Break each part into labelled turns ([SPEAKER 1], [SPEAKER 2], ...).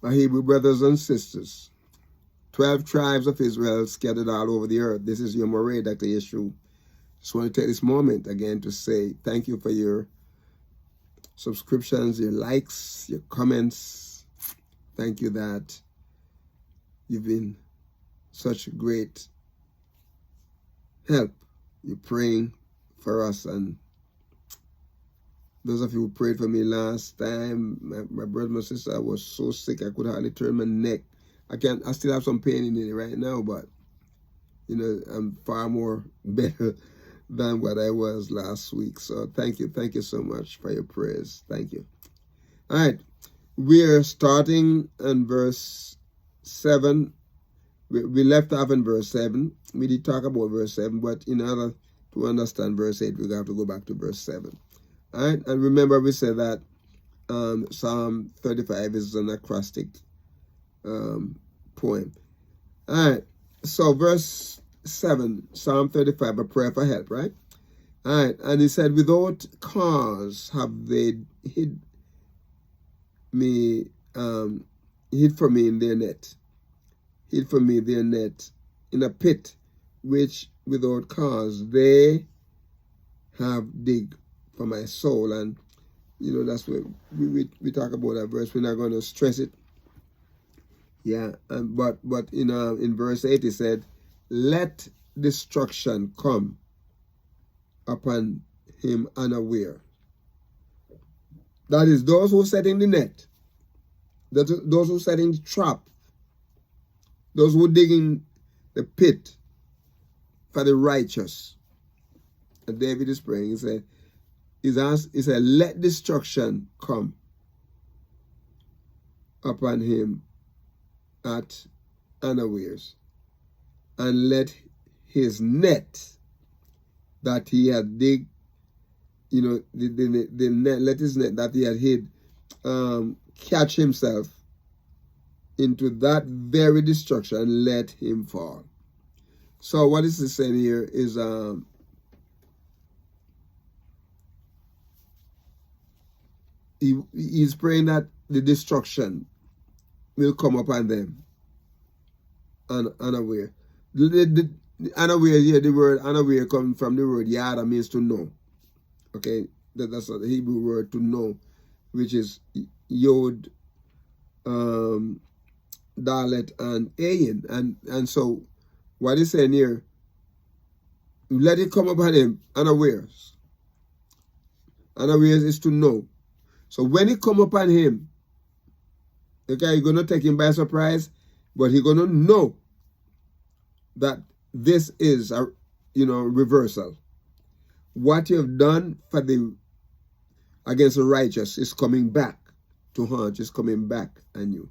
[SPEAKER 1] My Hebrew brothers and sisters, 12 tribes of Israel scattered all over the earth. This is your moray, Dr. Yeshua. Just want to take this moment again to say thank you for your subscriptions, your likes, your comments. Thank you that you've been such great help. You're praying for us, and those of you who prayed for me last time, my brother and my sister, I was so sick I could hardly turn my neck. I still have some pain in it right now, but you know, I'm far more better than what I was last week. So thank you so much for your prayers. Thank you. All right, we're starting in verse 7. We left off in verse 7. We did talk about verse 7, but in order to understand verse 8, we have to go back to verse 7. All right, and remember we said that Psalm 35 is an acrostic poem. All right, so verse 7, Psalm 35, a prayer for help, right? All right, and he said, without cause have they hid me, hid for me in their net. Hid for me their net in a pit, which without cause they have digged for my soul. And you know, that's what we talk about that verse. We're not going to stress it. Yeah, and but in verse 8 he said, let destruction come upon him unaware. That is, those who set in the net, those who set in the trap, those who dig in the pit for the righteous. And David is praying. He said, let destruction come upon him at unawares, and let his net that he had dig, you know, the net, let his net that he had hid, catch himself into that very destruction, let him fall. So what is he saying here is he's praying that the destruction will come upon them unaware. The unaware here, the word unaware comes from the word yada, means to know. Okay, that's the Hebrew word to know, which is yod, dalet, and ayin. And so what he's saying here, let it come upon him unawares. Unawares is to know. So when it come upon him, okay, you're going to take him by surprise, but he's going to know that this is a, you know, reversal. What you have done for the against the righteous is coming back to haunt, is coming back on you.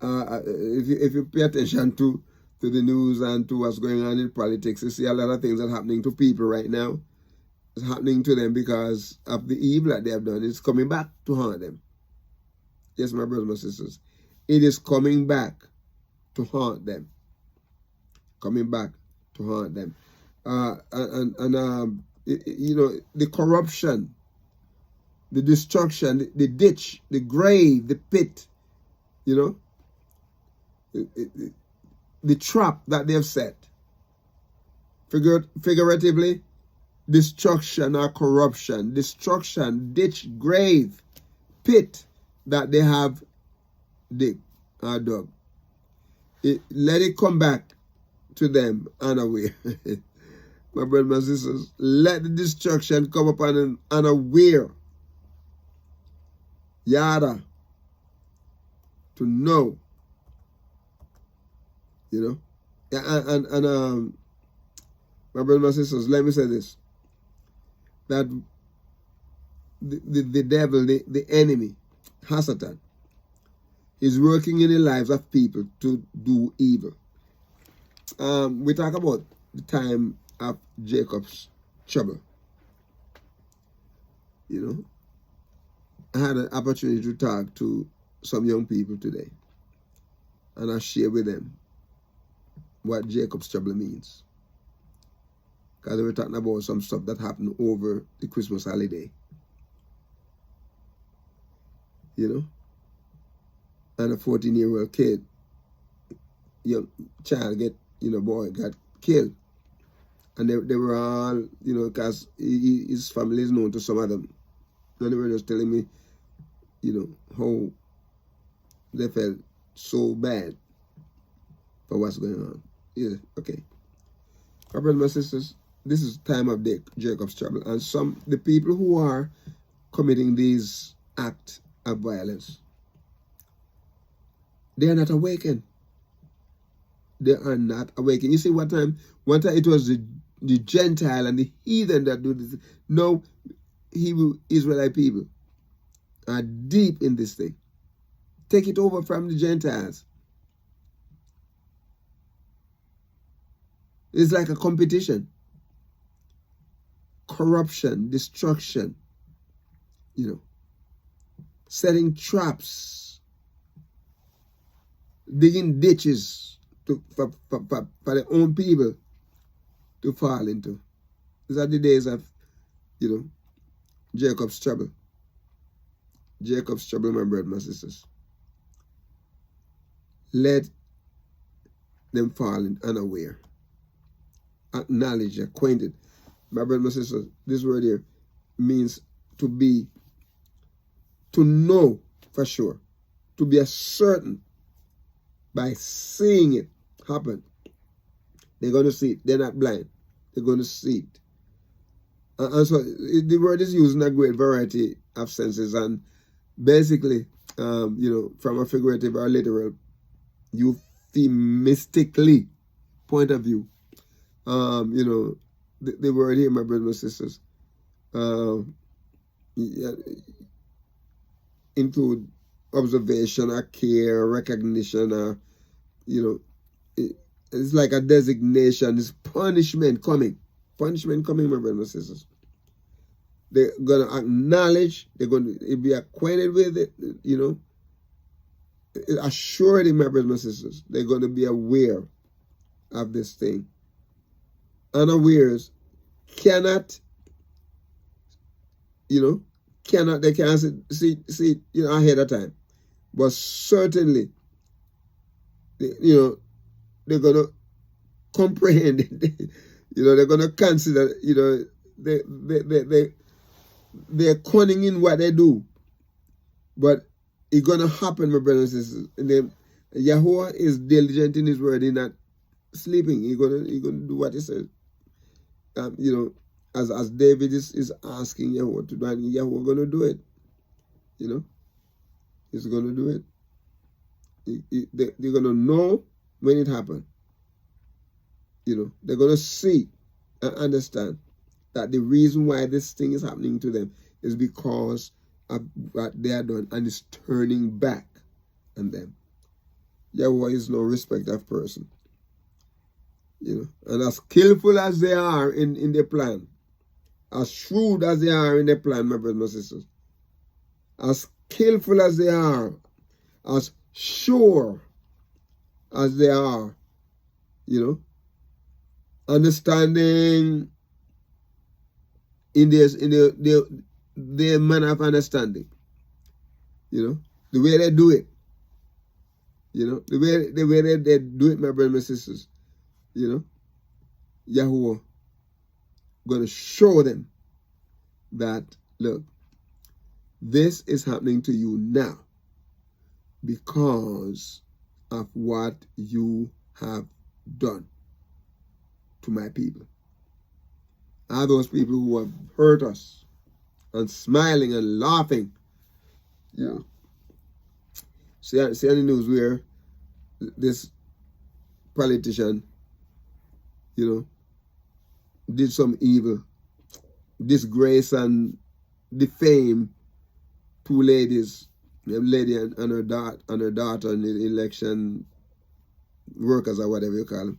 [SPEAKER 1] If you pay attention to the news and to what's going on in politics, you see a lot of things that are happening to people right now. It's happening to them because of the evil that they have done. It's coming back to haunt them. Yes, my brothers and sisters. It is coming back to haunt them. Coming back to haunt them. You know, the corruption, the destruction, the ditch, the grave, the pit, you know, the trap that they have set. Figuratively, destruction or corruption, destruction, ditch, grave, pit that they have dug. Let it come back to them unaware. My brothers and sisters, let the destruction come upon them unaware. Yada. To know. You know? And my brothers and sisters, let me say this. That the devil, the enemy, Hasatan, is working in the lives of people to do evil. We talk about the time of Jacob's trouble. You know, I had an opportunity to talk to some young people today, and I share with them what Jacob's trouble means. Because they were talking about some stuff that happened over the Christmas holiday. You know? and a 14-year-old kid, young child boy got killed. And they were all, because his family is known to some of them. And they were just telling me, how they felt so bad for what's going on. Yeah, okay. My brothers and my sisters, this is time of Jacob's trouble. And the people who are committing these acts of violence, they are not awakened. They are not awakened. You see, one time it was the Gentile and the heathen that do this. No, Hebrew Israelite people are deep in this thing. Take it over from the Gentiles. It's like a competition. Corruption, destruction, setting traps, digging ditches for their own people to fall into. These are the days of, Jacob's trouble. Jacob's trouble, my brothers, my sisters. Let them fall in unaware. Acknowledge, acquainted. My brothers, my sisters, this word here means to know for sure, to be certain by seeing it happen. They're going to see it. They're not blind. They're going to see it. And so the word is used in a great variety of senses, and basically, from a figurative or literal, euphemistically point of view, the word here, my brothers and sisters, include observation or care, recognition, or, it's like a designation. It's punishment coming. Punishment coming, my brothers and sisters. They're going to acknowledge, they're going to be acquainted with it, Assuredly, my brothers and sisters, they're going to be aware of this thing. Unawares cannot, they can't see ahead of time. But certainly, they're going to comprehend it. They're going to consider, they're cunning in what they do. But it's going to happen, my brothers and sisters. And then YAHUAH is diligent in his word. He's not sleeping. He's going to do what he says. As David is asking YAHUAH to do, and YAHUAH going to do it. He's going to do it. They're going to know when it happened. They're going to see and understand that the reason why this thing is happening to them is because of what they are done, and it's turning back on them. YAHUAH is no respecter of person. And as skillful as they are in their plan, as shrewd as they are in their plan, my brothers and my sisters, as skillful as they are, as sure as they are, understanding in their manner of understanding, the way they do it, the way they do it, my brothers and my sisters, YAHUAH going to show them that, look, this is happening to you now because of what you have done to my people. Are those people who have hurt us and smiling and laughing? See on the news where this politician, did some evil, disgrace and defame two ladies, a lady and her daughter in the election workers or whatever you call them.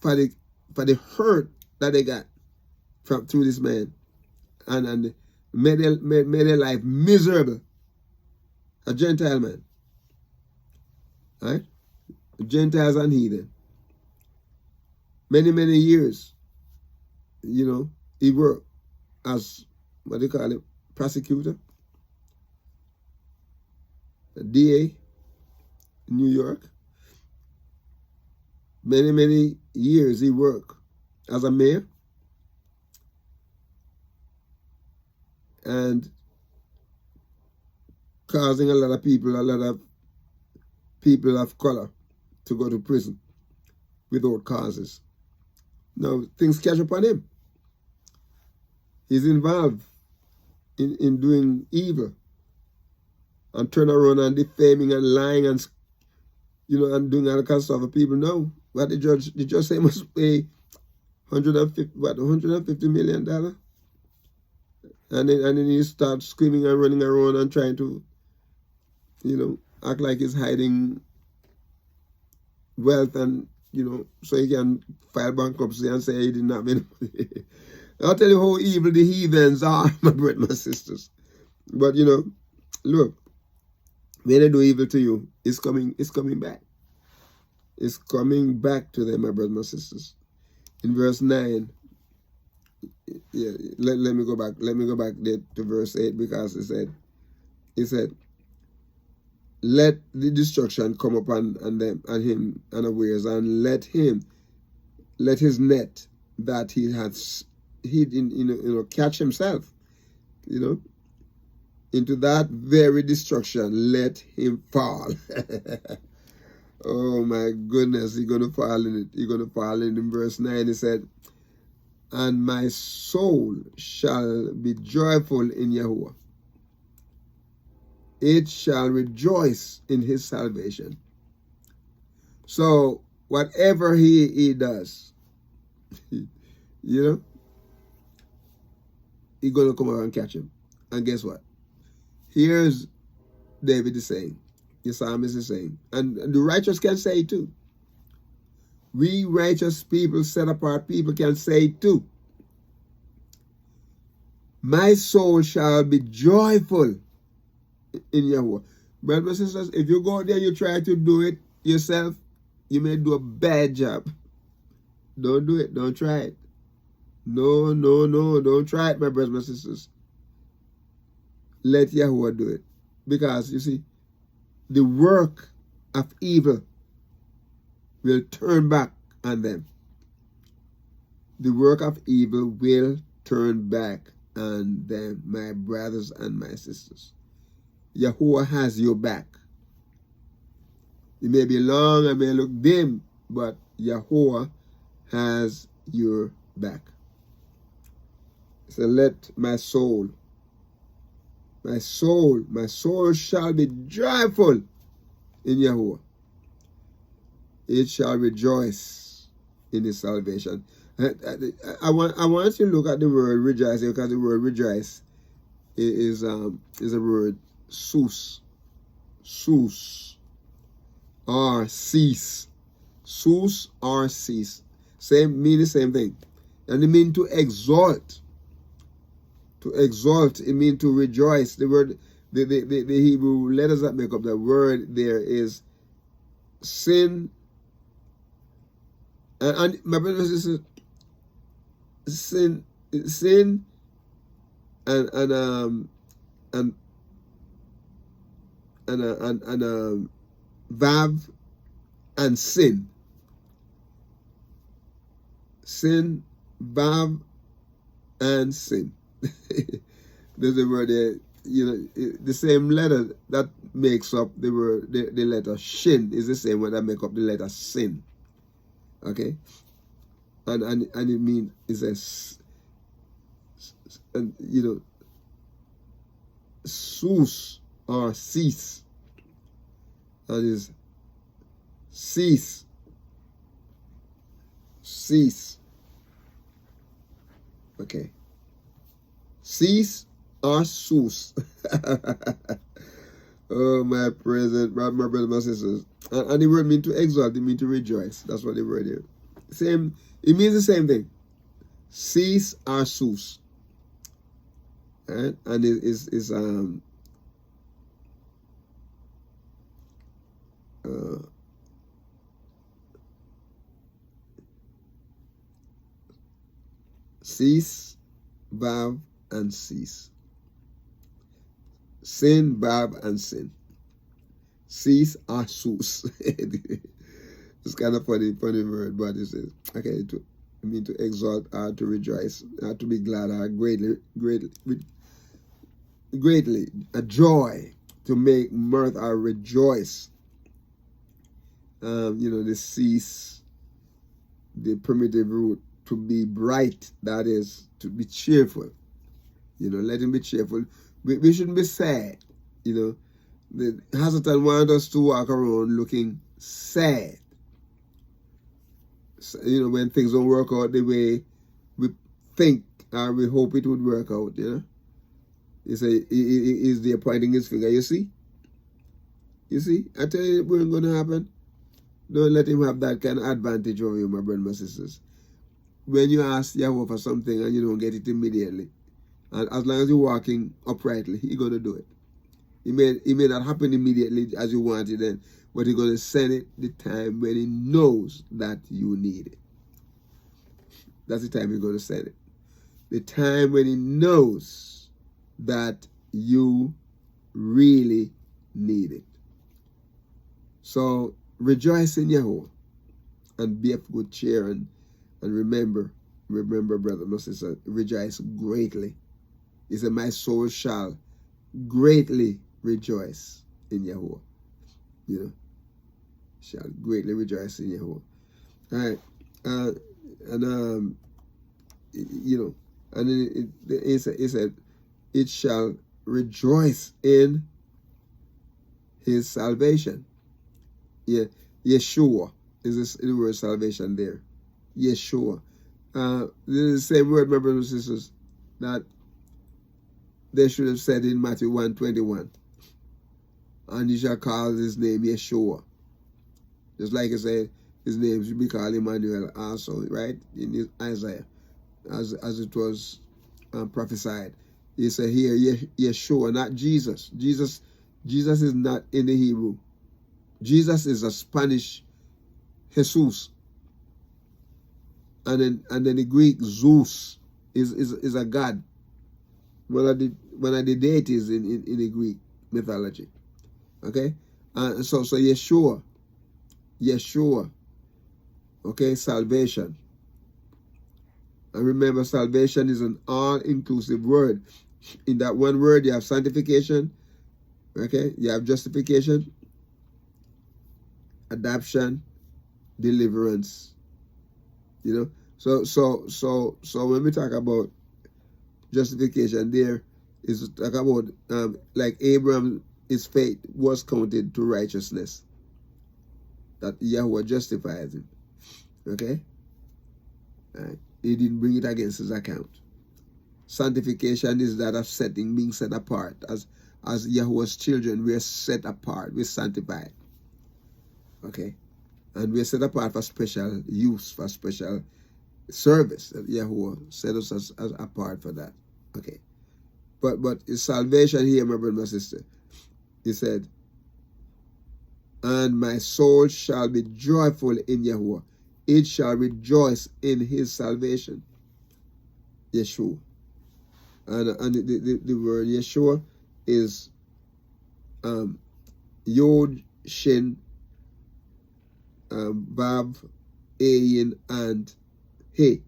[SPEAKER 1] For the hurt that they got through this man, and made their life miserable. A Gentile man, right? Gentiles and heathen. Many years, he worked as what do you call it, prosecutor, a DA in New York. Many years he worked as a mayor, and causing a lot of people of color to go to prison without causes. Now things catch up on him. He's involved in doing evil and turn around and defaming and lying and and doing all kinds of stuff. People know what the judge say must pay $150 million, and then he starts screaming and running around and trying to act like he's hiding wealth, and so he can file bankruptcy and say he did not make money. I'll tell you how evil the heathens are, my brothers and sisters. But look, when they do evil to you, it's coming back. It's coming back to them, my brothers and sisters. In verse 9, yeah, let me go back. Let me go back there to verse 8, because it said, let the destruction come upon them and him unawares, and let his net that he has hid catch himself, into that very destruction, let him fall. Oh my goodness, he's gonna fall in it. He's gonna fall in it. In verse 9, he said, and my soul shall be joyful in Yahuwah. It shall rejoice in his salvation. So whatever he does, he's gonna come around and catch him. And guess what? Here's David is saying, the psalmist is saying, and the righteous can say it too. We righteous people, set apart people, can say it too. My soul shall be joyful in Yahuwah. Brothers and sisters, if you go there, you try to do it yourself, you may do a bad job. Don't do it. Don't try it. No, don't try it, my brothers and sisters. Let Yahuwah do it. Because, you see, the work of evil will turn back on them. The work of evil will turn back on them, my brothers and my sisters. Yahuwah has your back. It may be long and may look dim, but Yahuwah has your back. So let my soul shall be joyful in Yahuwah. It shall rejoice in his salvation. I want you to look at the word rejoice, because the word rejoice is a word sus, or cease. Sus or cease. Mean the same thing. And it means to exalt. To exalt, it means to rejoice. The word, the Hebrew letters that make up the word there is sin. And my brothers and sisters, sin and vav and sin. Sin, vav, and sin. There's a word there, the same letter that makes up the word, the letter shin is the same word that makes up the letter sin. Okay? And it means sus or cease. And is cease. Okay. Cease or sus. Oh, my present, my brothers, my sisters. And the word means to exalt, it means to rejoice. That's what the word is. It means the same thing. Cease or sus. Right? And it is cease, vav, and cease. Sin, Bab, and sin. Cease or sus. It's kind of funny word, but it says, okay, to exalt or to rejoice, or to be glad or greatly, a joy, to make mirth or rejoice. The cease, the primitive root, to be bright, that is, to be cheerful. Let him be cheerful. We shouldn't be sad. The Hasatan wants us to walk around looking sad. When things don't work out the way we think or we hope it would work out, He say, is there pointing his finger? You see? I tell you, it wasn't going to happen. Don't let him have that kind of advantage over you, my brothers and my sisters. When you ask Yahweh for something and you don't get it immediately, and as long as you're walking uprightly, He's going to do it. It may not happen immediately as you want it then, but He's going to send it the time when He knows that you need it. That's the time He's going to send it. The time when He knows that you really need it. So rejoice in Yahuwah and be of good cheer, and remember, brother, my sister, rejoice greatly. He said, my soul shall greatly rejoice in Yahuwah. Shall greatly rejoice in Yahuwah. All right. And then it said, it shall rejoice in His salvation. Yeah, Yeshua is the word salvation there. Yeshua. This is the same word, my brothers and sisters, that they should have said in Matthew 1:21. And you shall call his name Yeshua. Just like I said, his name should be called Emmanuel also, right? In Isaiah, as it was prophesied. He said here, Yeshua, not Jesus. Jesus is not in the Hebrew. Jesus is a Spanish Jesus. And then the Greek Zeus is a god. One of the deities in the Greek mythology. Okay? So Yeshua. Okay, salvation. And remember, salvation is an all-inclusive word. In that one word, you have sanctification. Okay? You have justification, adoption, deliverance. So when we talk about justification, there is talk about like Abraham, his faith was counted to righteousness, that Yahweh justifies him. Okay? Right. He didn't bring it against his account. Sanctification is that of being set apart. As Yahweh's children, we are set apart, we're sanctified. Okay? And we're set apart for special use, for special service. Yahuwah set us as apart for that. Okay. But salvation here, my brother, my sister, he said, and my soul shall be joyful in Yahuwah. It shall rejoice in His salvation. Yeshua. And the word Yeshua is Yod, Shin, Vav, Ayin, and He.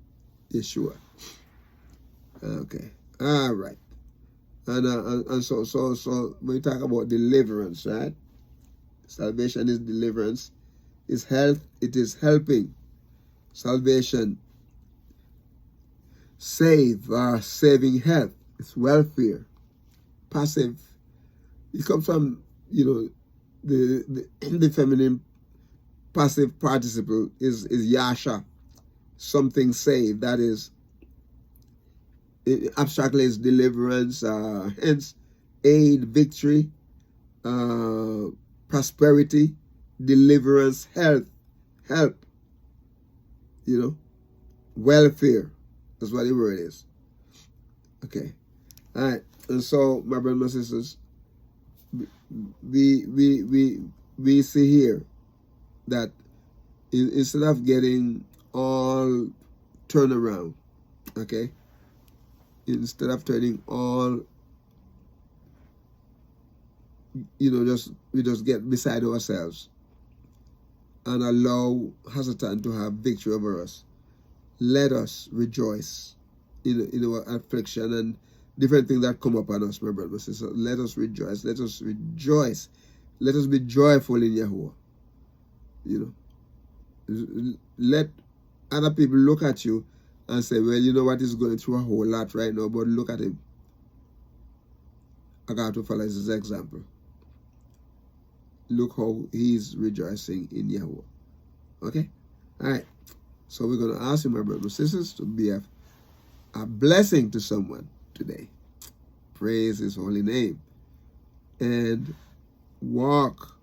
[SPEAKER 1] Yeshua. Okay. All right. And so when we talk about deliverance, right? Salvation is deliverance. Is health. It is helping. Salvation. Save or saving health. It's welfare. Passive. It comes from the feminine passive participle is yasha. Something saved. That is, abstractly is deliverance, hence aid, victory, prosperity, deliverance, health, help, welfare. That's what the word is. Okay. All right. And so, my brothers and sisters, we see here that instead of getting all turned around, okay, instead of turning all, we just get beside ourselves and allow Hasatan to have victory over us. Let us rejoice in our affliction and different things that come upon us, my brothers and sisters. Let us rejoice. Let us rejoice. Let us be joyful in Yahuwah. Let other people look at you and say, well, you know what, he's going through a whole lot right now, but look at him. I got to follow his example. Look how he's rejoicing in Yahuwah. Okay? All right. So we're going to ask you, my brothers and sisters, to be a blessing to someone today. Praise his holy name. And walk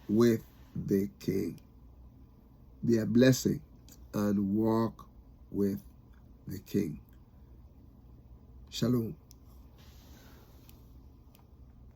[SPEAKER 1] with the King. Be a blessing and walk with the King. Shalom.